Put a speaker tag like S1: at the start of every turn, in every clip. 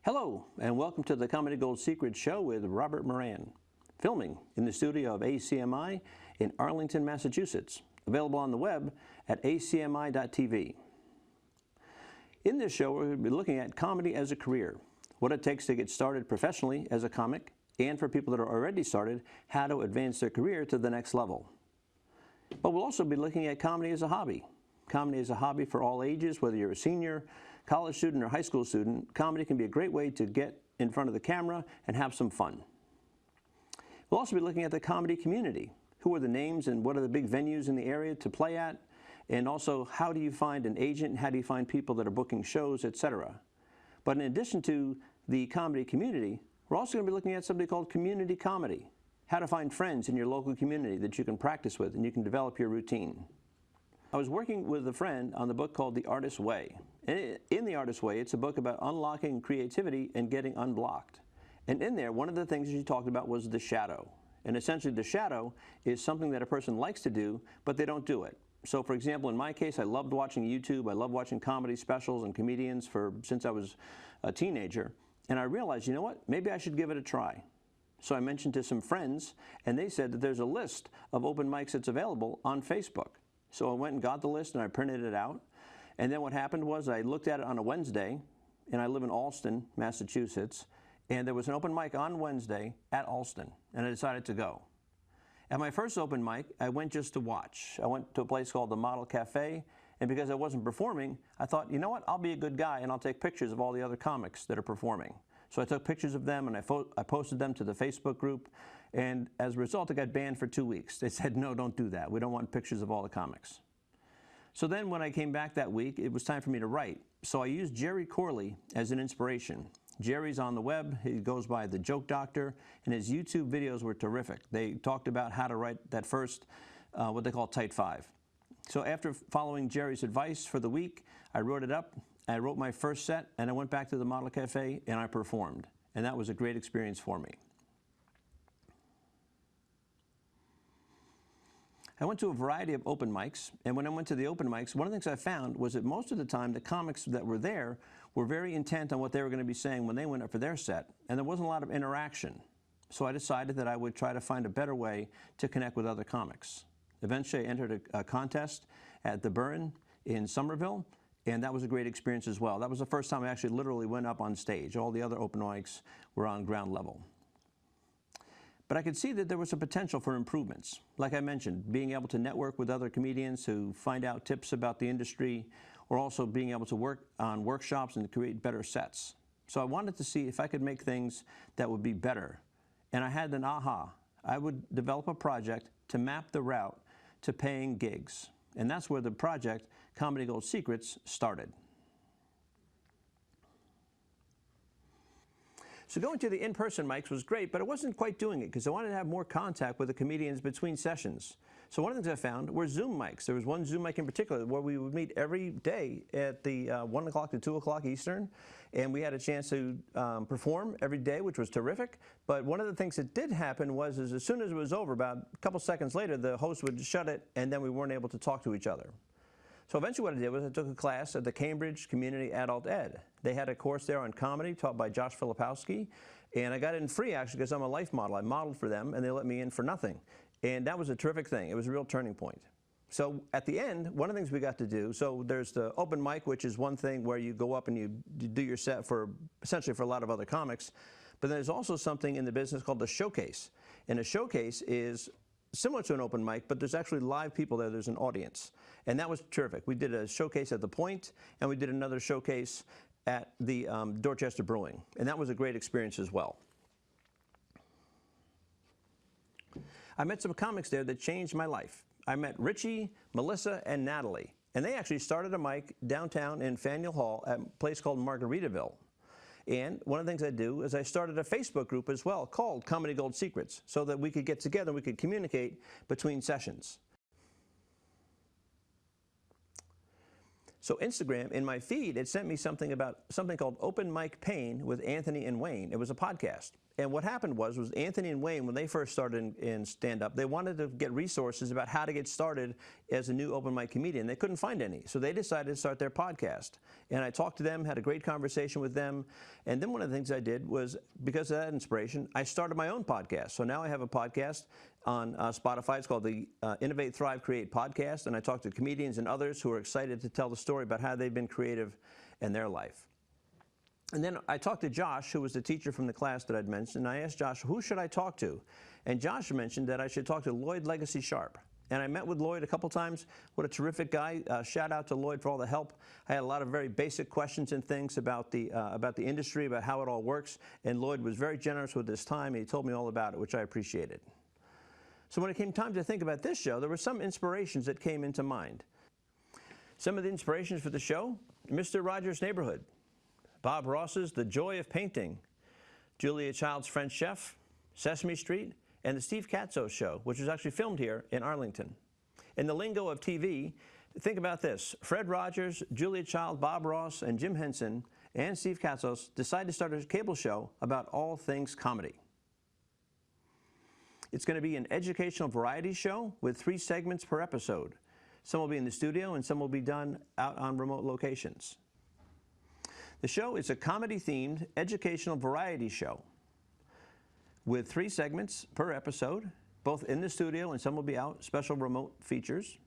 S1: Hello, and welcome to the Comedy Gold Secrets show with Robert Moran, filming in the studio of ACMI in Arlington, Massachusetts, available on the web at acmi.tv. In this show, we're going to be looking at comedy as a career, what it takes to get started professionally as a comic, and for people that are already started, how to advance their career to the next level. But we'll also be looking at comedy as a hobby. Comedy is a hobby for all ages, whether you're a senior, college student, or high school student. Comedy can be a great way to get in front of the camera and have some fun. We'll also be looking at the comedy community. Who are the names and what are the big venues in the area to play at? And also, how do you find an agent and how do you find people that are booking shows, etc. But in addition to the comedy community, we're also going to be looking at something called community comedy. How to find friends in your local community that you can practice with and you can develop your routine. I was working with a friend on the book called The Artist's Way. And in The Artist's Way, it's a book about unlocking creativity and getting unblocked. And in there, one of the things she talked about was the shadow. And essentially, the shadow is something that a person likes to do, but they don't do it. So, for example, in my case, I loved watching YouTube. I loved watching comedy specials and comedians since I was a teenager. And I realized, you know what? Maybe I should give it a try. So I mentioned to some friends, and they said that there's a list of open mics that's available on Facebook. So I went and got the list and I printed it out. And then what happened was I looked at it on a Wednesday, and I live in Allston, Massachusetts, and there was an open mic on Wednesday at Allston, and I decided to go. At my first open mic, I went just to watch. I went to a place called the Model Cafe, and because I wasn't performing, I thought, you know what, I'll be a good guy and I'll take pictures of all the other comics that are performing. So I took pictures of them and I posted them to the Facebook group, and as a result, I got banned for 2 weeks. They said, no, don't do that. We don't want pictures of all the comics. So then when I came back that week, it was time for me to write. So I used Jerry Corley as an inspiration. Jerry's on the web. He goes by The Joke Doctor, and his YouTube videos were terrific. They talked about how to write that first, what they call Tight Five. So after following Jerry's advice for the week, I wrote it up. I wrote my first set, and I went back to the Model Cafe, and I performed. And that was a great experience for me. I went to a variety of open mics, and when I went to the open mics, one of the things I found was that most of the time the comics that were there were very intent on what they were going to be saying when they went up for their set, and there wasn't a lot of interaction. So I decided that I would try to find a better way to connect with other comics. Eventually I entered a contest at the Burn in Somerville, and that was a great experience as well. That was the first time I actually literally went up on stage. All the other open mics were on ground level. But I could see that there was a potential for improvements. Like I mentioned, being able to network with other comedians who find out tips about the industry, or also being able to work on workshops and create better sets. So I wanted to see if I could make things that would be better. And I had an aha. I would develop a project to map the route to paying gigs. And that's where the project, Comedy Gold Secrets, started. So going to the in-person mics was great, but I wasn't quite doing it because I wanted to have more contact with the comedians between sessions. So one of the things I found were Zoom mics. There was one Zoom mic in particular where we would meet every day at the 1 o'clock to 2 o'clock Eastern, and we had a chance to perform every day, which was terrific. But one of the things that did happen was as soon as it was over, about a couple seconds later, the host would shut it, and then we weren't able to talk to each other. So eventually what I did was I took a class at the Cambridge Community Adult Ed. They had a course there on comedy taught by Josh Filipowski, and I got in free actually because I'm a life model. I modeled for them, and they let me in for nothing. And that was a terrific thing. It was a real turning point. So at the end, one of the things we got to do, so there's the open mic, which is one thing where you go up and you do your set for essentially for a lot of other comics, but there's also something in the business called the showcase. And a showcase is similar to an open mic, but there's actually live people there. There's an audience. And that was terrific. We did a showcase at the Point, and we did another showcase at the Dorchester Brewing. And that was a great experience as well. I met some comics there that changed my life. I met Richie, Melissa, and Natalie. And they actually started a mic downtown in Faneuil Hall at a place called Margaritaville. And one of the things I do is I started a Facebook group as well called Comedy Gold Secrets so that we could get together and we could communicate between sessions. So Instagram, in my feed, it sent me something about something called Open Mic Pain with Anthony and Wayne. It was a podcast. And what happened was Anthony and Wayne, when they first started in stand-up, they wanted to get resources about how to get started as a new open mic comedian. They couldn't find any, so they decided to start their podcast. And I talked to them, had a great conversation with them, and then one of the things I did was, because of that inspiration, I started my own podcast. So now I have a podcast on Spotify. It's called the Innovate, Thrive, Create podcast, and I talk to comedians and others who are excited to tell the story about how they've been creative in their life. And then I talked to Josh, who was the teacher from the class that I'd mentioned, and I asked Josh, who should I talk to? And Josh mentioned that I should talk to Lloyd Legacy Sharp. And I met with Lloyd a couple times. What a terrific guy. Shout out to Lloyd for all the help. I had a lot of very basic questions and things about the industry, about how it all works, and Lloyd was very generous with his time, and he told me all about it, which I appreciated. So when it came time to think about this show, there were some inspirations that came into mind. Some of the inspirations for the show, Mr. Rogers' Neighborhood, Bob Ross's The Joy of Painting, Julia Child's French Chef, Sesame Street, and The Steve Katsos Show, which was actually filmed here in Arlington. In the lingo of TV, think about this. Fred Rogers, Julia Child, Bob Ross, and Jim Henson, and Steve Katsos decided to start a cable show about all things comedy. It's going to be an educational variety show with 3 segments per episode. Some will be in the studio, and some will be done out on remote locations. The show is a comedy-themed educational variety show with 3 segments per episode, both in the studio and some will be out, special remote features.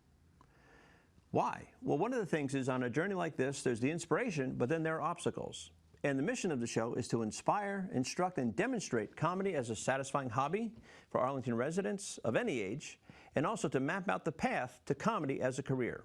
S1: Why? Well, one of the things is on a journey like this, there's the inspiration, but then there are obstacles. And the mission of the show is to inspire, instruct, and demonstrate comedy as a satisfying hobby for Arlington residents of any age, and also to map out the path to comedy as a career.